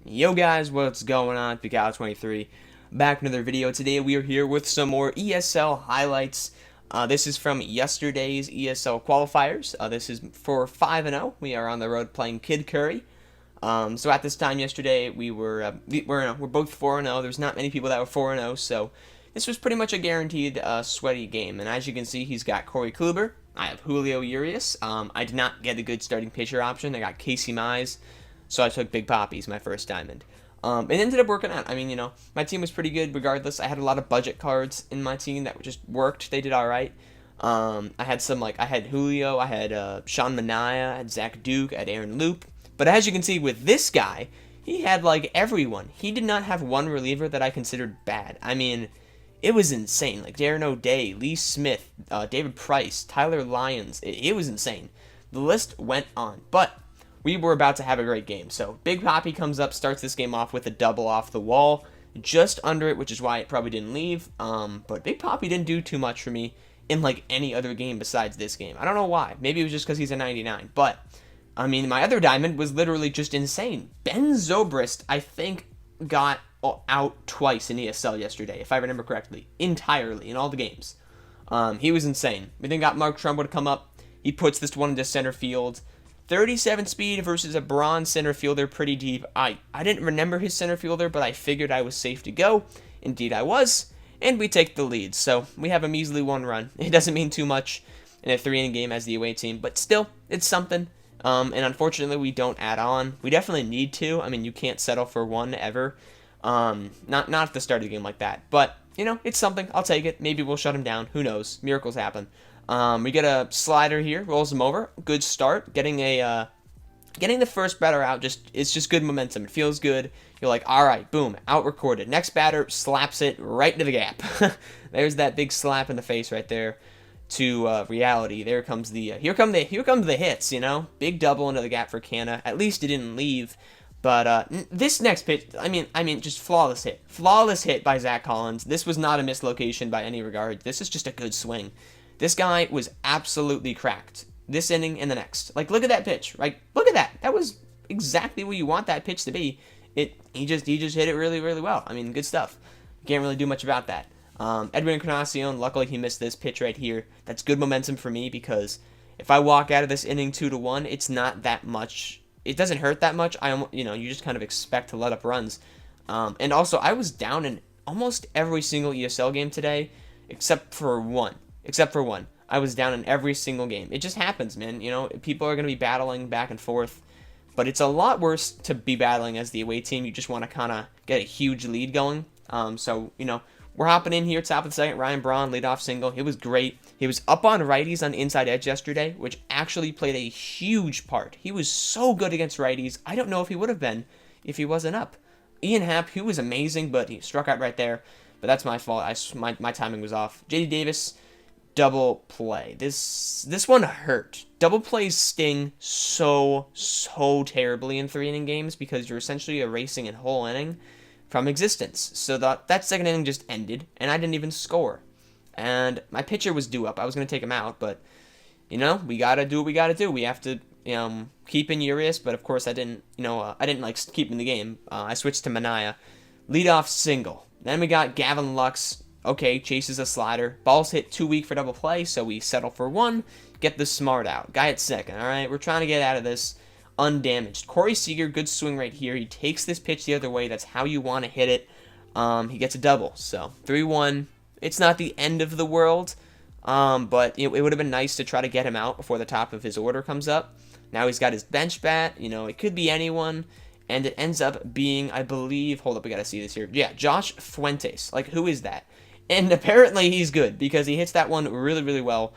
Yo guys, what's going on? Big23 back with another video. Today we are here with some more ESL highlights. This is from yesterday's ESL qualifiers. This is for 5-0. We are on the road playing Kid Curry. So at this time yesterday we're both 4-0. There's not many people that were 4-0, so this was pretty much a guaranteed sweaty game. And as you can see, he's got Corey Kluber. I have Julio Urias. I did not get a good starting pitcher option. I got Casey Mize. So I took Big Poppy's, my first diamond. It ended up working out. I mean, my team was pretty good regardless. I had a lot of budget cards in my team that just worked. They did all right. I had I had Julio, I had Sean Manaea, I had Zach Duke, I had Aaron Loop. But as you can see with this guy, he had everyone. He did not have one reliever that I considered bad. I mean, it was insane. Like Darren O'Day, Lee Smith, David Price, Tyler Lyons. It was insane. The list went on. But we were about to have a great game. So Big Poppy comes up, starts this game off with a double off the wall, just under it, which is why it probably didn't leave. But Big Poppy didn't do too much for me in any other game besides this game. I don't know why. Maybe it was just because he's a 99. But I mean, my other diamond was literally just insane. Ben Zobrist, I think, got out twice in ESL yesterday, if I remember correctly, entirely in all the games. He was insane. We then got Mark Trumbo to come up. He puts this one into center field. 37 speed versus a bronze center fielder, pretty deep. I didn't remember his center fielder, but I figured I was safe to go. Indeed, I was. And we take the lead. So we have a measly 1 run. It doesn't mean too much in a 3-inning game as the away team, but still, it's something. And unfortunately, we don't add on. We definitely need to. I mean, you can't settle for 1 ever. Not at the start of the game like that. But, it's something. I'll take it. Maybe we'll shut him down. Who knows? Miracles happen. We get a slider here, rolls him over. Good start. Getting the first batter out, it's just good momentum. It feels good. You're like, all right, boom, out recorded. Next batter slaps it right into the gap. There's that big slap in the face right there to reality. There comes here come the hits. Big double into the gap for Canna. At least it didn't leave. But this next pitch, I mean, just flawless hit by Zach Collins. This was not a mislocation by any regard. This is just a good swing. This guy was absolutely cracked. This inning and the next. Look at that pitch, right? Look at that. That was exactly what you want that pitch to be. He just hit it really, really well. I mean, good stuff. Can't really do much about that. Edwin Encarnacion, luckily he missed this pitch right here. That's good momentum for me because if I walk out of this inning 2-1, it's not that much. It doesn't hurt that much. You just kind of expect to let up runs. And also, I was down in almost every single ESL game today, except for one. I was down in every single game. It just happens, man. People are going to be battling back and forth. But it's a lot worse to be battling as the away team. You just want to kind of get a huge lead going. So, we're hopping in here, top of the second. Ryan Braun, leadoff single. It was great. He was up on righties on the inside edge yesterday, which actually played a huge part. He was so good against righties. I don't know if he would have been if he wasn't up. Ian Happ, he was amazing, but he struck out right there. But that's my fault. My timing was off. JD Davis, double play. This one hurt. Double plays sting so terribly in 3-inning games because you're essentially erasing a whole inning from existence. So that second inning just ended, and I didn't even score. And my pitcher was due up. I was going to take him out, but, we got to do what we got to do. We have to, keep in Urias, but of course I didn't like keeping the game. I switched to Manaea. Leadoff single. Then we got Gavin Lux. Okay, chases a slider. Ball's hit too weak for double play, so we settle for 1. Get the smart out. Guy at second, all right? We're trying to get out of this undamaged. Corey Seager, good swing right here. He takes this pitch the other way. That's how you want to hit it. He gets a double. So 3-1. It's not the end of the world, but it would have been nice to try to get him out before the top of his order comes up. Now he's got his bench bat. It could be anyone. And it ends up being, I believe, hold up, we got to see this here. Yeah, Josh Fuentes. Who is that? And apparently he's good because he hits that one really, really well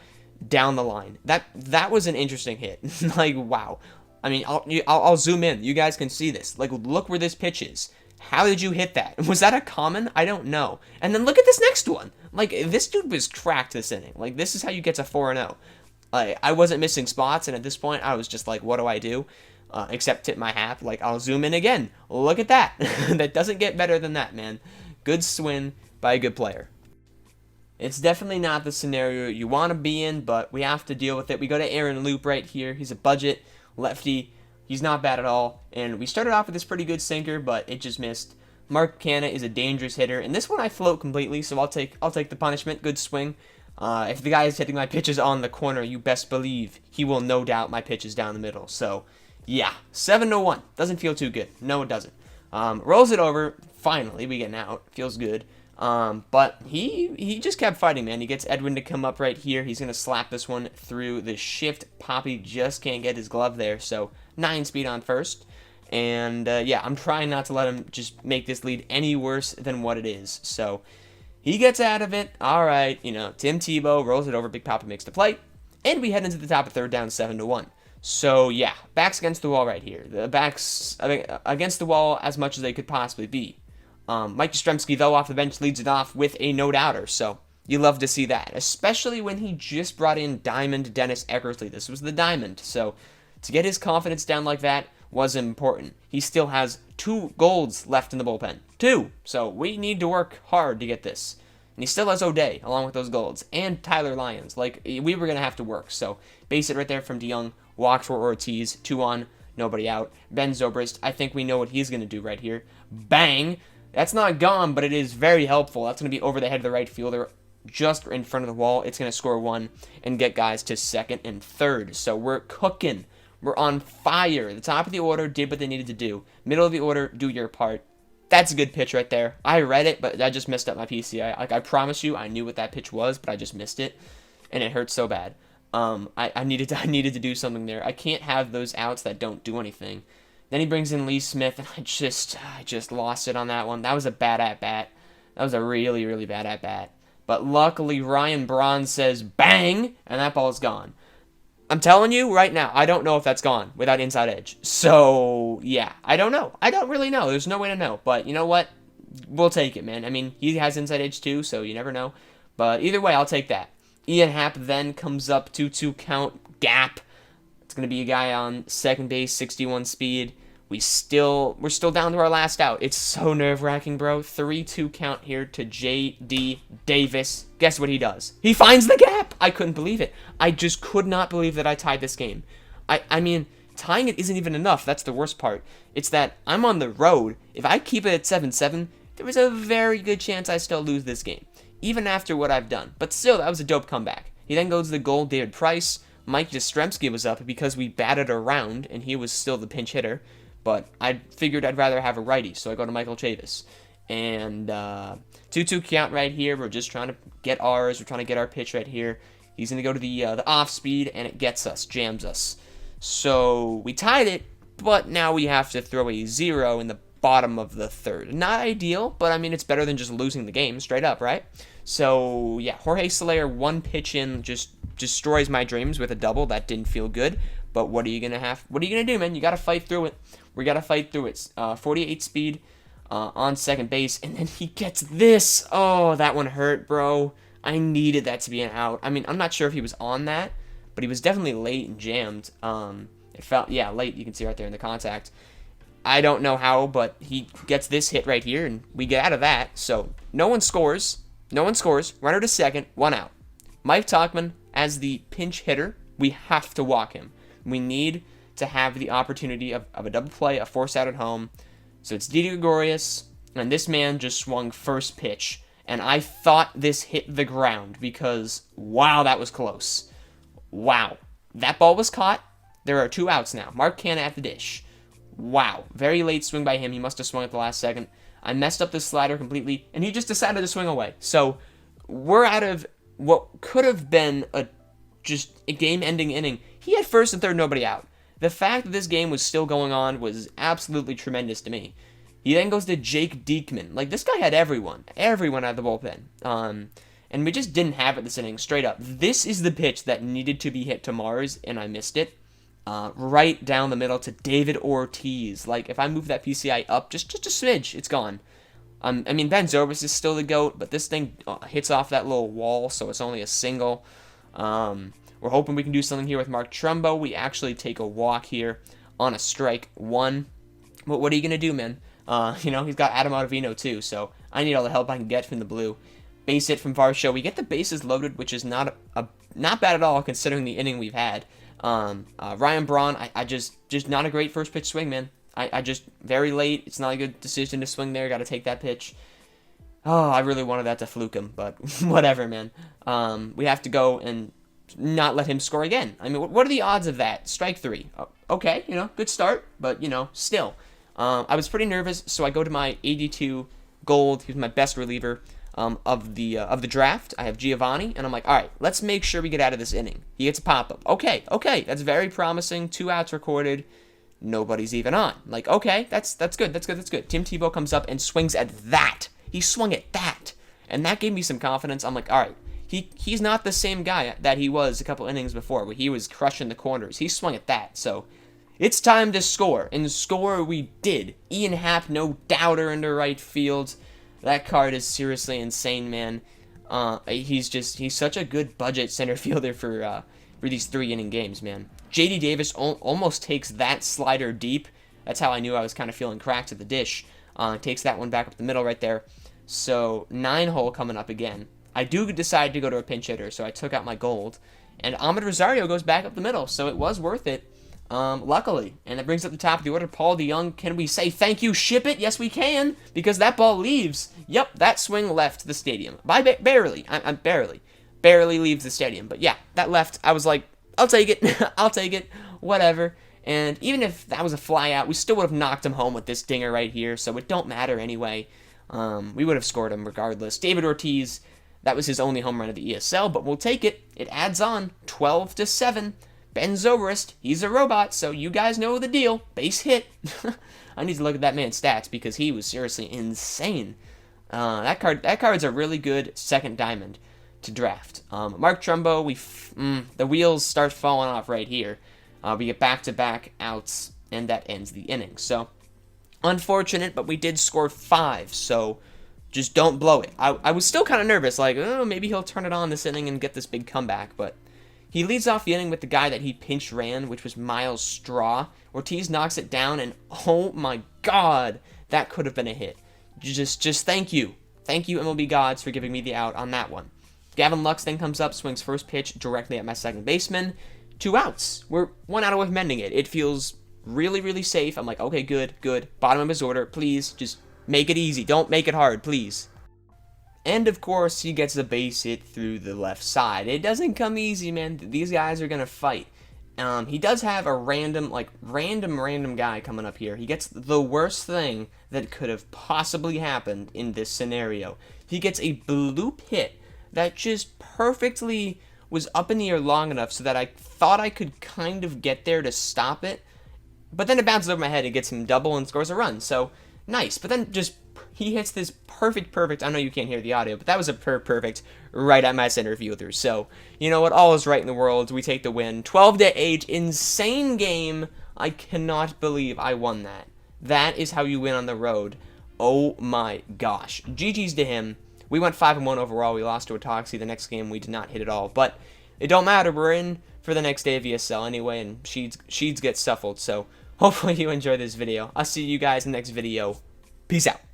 down the line. That was an interesting hit. Wow. I mean, I'll zoom in. You guys can see this. Look where this pitch is. How did you hit that? Was that a common? I don't know. And then look at this next one. This dude was cracked this inning. This is how you get to 4-0. I wasn't missing spots, and at this point, I was just what do I do? Except tip my hat. I'll zoom in again. Look at that. That doesn't get better than that, man. Good swing by a good player. It's definitely not the scenario you want to be in, but we have to deal with it. We go to Aaron Loop right here. He's a budget lefty. He's not bad at all. And we started off with this pretty good sinker, but it just missed. Mark Canna is a dangerous hitter, and this one I float completely, so I'll take the punishment. Good swing. If the guy is hitting my pitches on the corner, you best believe he will no doubt my pitches down the middle. So, yeah, 7-1. Doesn't feel too good. No, it doesn't. Rolls it over. Finally, we get an out. Feels good. But he just kept fighting, man. He gets Edwin to come up right here. He's going to slap this one through the shift. Poppy just can't get his glove there, so 9 speed on first. And, yeah, I'm trying not to let him just make this lead any worse than what it is. So, he gets out of it. All right, Tim Tebow rolls it over. Big Poppy makes the play. And we head into the top of third down 7-1. So, yeah, backs against the wall right here. The backs against the wall as much as they could possibly be. Mike Yastrzemski, though, off the bench, leads it off with a no-doubter. So, you love to see that, especially when he just brought in Diamond Dennis Eckersley. This was the Diamond. So, to get his confidence down like that was important. He still has 2 golds left in the bullpen. 2! So, we need to work hard to get this. And he still has O'Day, along with those golds. And Tyler Lyons. Like, we were going to have to work. So, base it right there from DeYoung. Walk for Ortiz. 2 on. Nobody out. Ben Zobrist. I think we know what he's going to do right here. Bang! That's not gone, but it is very helpful. That's going to be over the head of the right fielder. Just in front of the wall. It's going to score 1 and get guys to second and third. So, we're cooking. We're on fire. The top of the order did what they needed to do. Middle of the order, do your part. That's a good pitch right there. I read it, but I just messed up my PCI. Like, I promise you, I knew what that pitch was, but I just missed it, and it hurt so bad. I needed to do something there. I can't have those outs that don't do anything. Then he brings in Lee Smith, and I just lost it on that one. That was a bad at-bat. That was a really, really bad at-bat. But luckily, Ryan Braun says bang, and that ball is gone. I'm telling you right now, I don't know if that's gone without inside edge. So, yeah, I don't know. I don't really know. There's no way to know. But you know what? We'll take it, man. I mean, he has inside edge too, so you never know. But either way, I'll take that. Ian Happ then comes up 2-2 count gap. It's going to be a guy on second base, 61 speed. We're still down to our last out. It's so nerve-wracking, bro. 3-2 count here to J.D. Davis. Guess what he does? He finds the gap! I couldn't believe it. I just could not believe that I tied this game. I mean, tying it isn't even enough. That's the worst part. It's that I'm on the road. If I keep it at 7-7, there was a very good chance I still lose this game, even after what I've done. But still, that was a dope comeback. He then goes to the goal. David Price. Mike Yastrzemski was up because we batted around, and he was still the pinch hitter. But I figured I'd rather have a righty, so I go to Michael Chavis. And 2-2 count right here. We're just trying to get ours. We're trying to get our pitch right here. He's going to go to the off speed, and it gets us, jams us. So we tied it, but now we have to throw a 0 in the bottom of the third. Not ideal, but I mean, it's better than just losing the game, straight up, right? So, yeah, Jorge Soler, 1 pitch in, just destroys my dreams with a double. That didn't feel good. But what are you going to do, man? You got to fight through it. We got to fight through it. 48 speed on second base. And then he gets this. Oh, that one hurt, bro. I needed that to be an out. I mean, I'm not sure if he was on that, but he was definitely late and jammed. It felt, yeah, late. You can see right there in the contact. I don't know how, but he gets this hit right here, and we get out of that. So no one scores. No one scores. Runner to second. 1 out. Mike Tauchman, as the pinch hitter, we have to walk him. We need to have the opportunity of a double play, a force out at home. So it's Didi Gregorius, and this man just swung first pitch. And I thought this hit the ground because, wow, that was close. Wow. That ball was caught. There are 2 outs now. Mark Canna at the dish. Wow. Very late swing by him. He must have swung at the last second. I messed up this slider completely, and he just decided to swing away. So we're out of what could have been just a game-ending inning. He had first and third, nobody out. The fact that this game was still going on was absolutely tremendous to me. He then goes to Jake Diekman. Like, this guy had everyone out of the bullpen. And we just didn't have it this inning, straight up. This is the pitch that needed to be hit to Mars, and I missed it. Right down the middle to David Ortiz. Like, if I move that PCI up just a smidge, it's gone. I mean, Ben Zobrist is still the GOAT, but this thing hits off that little wall, so it's only a single. We're hoping we can do something here with Mark Trumbo. We actually take a walk here on a strike 1. But what are you going to do, man? He's got Adam Ottavino too, so I need all the help I can get from the blue. Base hit from Varsho. We get the bases loaded, which is not bad at all considering the inning we've had. Ryan Braun, I just not a great first pitch swing, man. I just, very late. It's not a good decision to swing there. Got to take that pitch. Oh, I really wanted that to fluke him, but whatever, man. We have to go and not let him score again. I mean, what are the odds of that? Strike 3. Okay, good start, but, still. I was pretty nervous, so I go to my 82 gold. He was my best reliever of the draft. I have Giovanni, and I'm like, all right, let's make sure we get out of this inning. He gets a pop-up. Okay, that's very promising. 2 outs recorded. Nobody's even on. Like, okay, that's good. Tim Tebow comes up and swings at that. He swung at that. And that gave me some confidence. I'm like, all right, he's not the same guy that he was a couple innings before, where he was crushing the corners. He swung at that. So it's time to score. And score we did. Ian Happ, no doubter into right field. That card is seriously insane, man. He's such a good budget center fielder for these 3-inning games, man. J.D. Davis almost takes that slider deep. That's how I knew I was kind of feeling cracked at the dish. Takes that one back up the middle right there. So 9-hole coming up again. I do decide to go to a pinch hitter, so I took out my gold. And Ahmed Rosario goes back up the middle, so it was worth it, luckily. And it brings up the top of the order. Paul DeYoung, can we say thank you, ship it? Yes, we can, because that ball leaves. Yep, that swing left the stadium. Barely. I'm barely leaves the stadium. But yeah, that left. I was like, I'll take it. I'll take it. Whatever. And even if that was a fly out, we still would have knocked him home with this dinger right here, so it don't matter anyway. We would have scored him regardless. David Ortiz, that was his only home run of the ESL, but we'll take it. It adds on 12-7. Ben Zobrist, he's a robot, so you guys know the deal. Base hit. I need to look at that man's stats because he was seriously insane. That card's a really good second diamond to draft. Mark Trumbo, the wheels start falling off right here. We get back-to-back outs, and that ends the inning. So, unfortunate, but we did score 5, so just don't blow it. I was still kind of nervous, like, oh, maybe he'll turn it on this inning and get this big comeback, but he leads off the inning with the guy that he pinch ran, which was Miles Straw. Ortiz knocks it down, and oh my god, that could have been a hit. Just thank you. Thank you, MLB gods, for giving me the out on that one. Gavin Lux then comes up, swings first pitch directly at my second baseman. 2 outs. We're 1 out away from ending it. It feels really, really safe. I'm like, okay, good. Bottom of his order. Please, just make it easy. Don't make it hard, please. And, of course, he gets a base hit through the left side. It doesn't come easy, man. These guys are going to fight. He does have a random guy coming up here. He gets the worst thing that could have possibly happened in this scenario. He gets a bloop hit that just perfectly was up in the air long enough so that I thought I could kind of get there to stop it. But then it bounces over my head and gets him double and scores a run. So, nice. But then just, he hits this perfect, I know you can't hear the audio, but that was a perfect right at my center fielder. So, you know what? All is right in the world. We take the win. 12-8, insane game. I cannot believe I won that. That is how you win on the road. Oh my gosh. GG's to him. We went 5-1 overall. We lost to a Toxie. The next game we did not hit at all. But it don't matter. We're in for the next day of ESL anyway, and Sheeds gets shuffled. So hopefully you enjoy this video. I'll see you guys in the next video. Peace out.